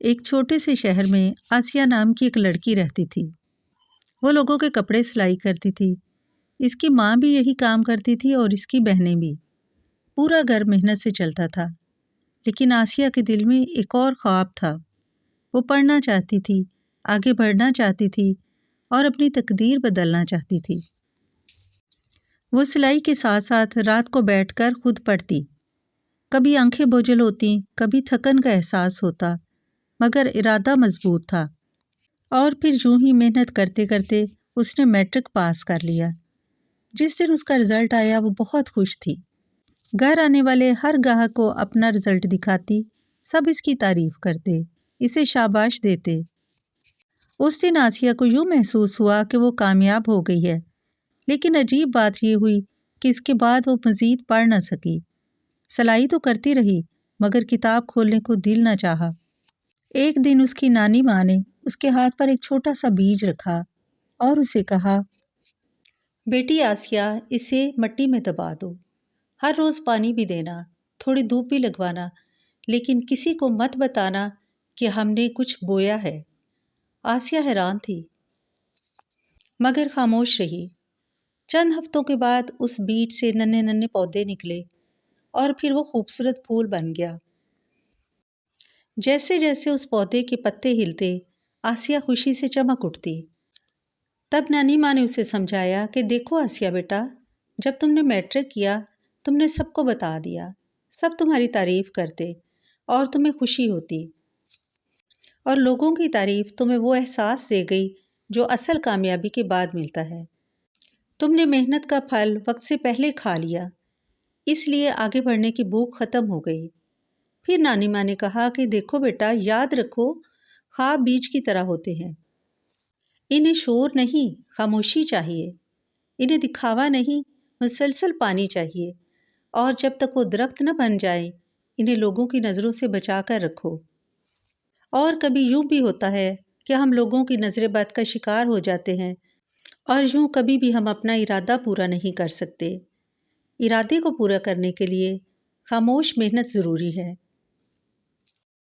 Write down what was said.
ایک چھوٹے سے شہر میں آسیہ نام کی ایک لڑکی رہتی تھی۔ وہ لوگوں کے کپڑے سلائی کرتی تھی۔ اس کی ماں بھی یہی کام کرتی تھی اور اس کی بہنیں بھی۔ پورا گھر محنت سے چلتا تھا۔ لیکن آسیہ کے دل میں ایک اور خواب تھا۔ وہ پڑھنا چاہتی تھی، آگے بڑھنا چاہتی تھی اور اپنی تقدیر بدلنا چاہتی تھی۔ وہ سلائی کے ساتھ ساتھ رات کو بیٹھ کر خود پڑھتی۔ کبھی آنکھیں بوجھل ہوتی، کبھی تھکن کا احساس ہوتا، مگر ارادہ مضبوط تھا۔ اور پھر یوں ہی محنت کرتے کرتے اس نے میٹرک پاس کر لیا۔ جس دن اس کا رزلٹ آیا وہ بہت خوش تھی۔ گھر آنے والے ہر گاہک کو اپنا رزلٹ دکھاتی، سب اس کی تعریف کرتے، اسے شاباش دیتے۔ اس دن آسیہ کو یوں محسوس ہوا کہ وہ کامیاب ہو گئی ہے، لیکن عجیب بات یہ ہوئی کہ اس کے بعد وہ مزید پڑھ نہ سکی۔ سلائی تو کرتی رہی، مگر کتاب کھولنے کو دل نہ چاہا۔ ایک دن اس کی نانی ماں نے اس کے ہاتھ پر ایک چھوٹا سا بیج رکھا اور اسے کہا، بیٹی آسیہ، اسے مٹی میں دبا دو۔ ہر روز پانی بھی دینا، تھوڑی دھوپ بھی لگوانا، لیکن کسی کو مت بتانا کہ ہم نے کچھ بویا ہے۔ آسیہ حیران تھی، مگر خاموش رہی۔ چند ہفتوں کے بعد اس بیج سے ننھے ننھے پودے نکلے اور پھر وہ خوبصورت پھول بن گیا۔ جیسے جیسے اس پودے کے پتے ہلتے، آسیہ خوشی سے چمک اٹھتی۔ تب نانی ماں نے اسے سمجھایا کہ دیکھو آسیہ بیٹا، جب تم نے میٹرک کیا، تم نے سب کو بتا دیا، سب تمہاری تعریف کرتے اور تمہیں خوشی ہوتی، اور لوگوں کی تعریف تمہیں وہ احساس دے گئی جو اصل کامیابی کے بعد ملتا ہے۔ تم نے محنت کا پھل وقت سے پہلے کھا لیا، اس لیے آگے بڑھنے کی بھوک ختم ہو گئی۔ پھر نانی ماں نے کہا کہ دیکھو بیٹا، یاد رکھو، خواب بیج کی طرح ہوتے ہیں۔ انہیں شور نہیں، خاموشی چاہیے۔ انہیں دکھاوا نہیں، مسلسل پانی چاہیے، اور جب تک وہ درخت نہ بن جائیں، انہیں لوگوں کی نظروں سے بچا کر رکھو۔ اور کبھی یوں بھی ہوتا ہے کہ ہم لوگوں کی نظر بد کا شکار ہو جاتے ہیں، اور یوں کبھی بھی ہم اپنا ارادہ پورا نہیں کر سکتے۔ ارادے کو پورا کرنے کے لیے خاموش محنت ضروری ہے۔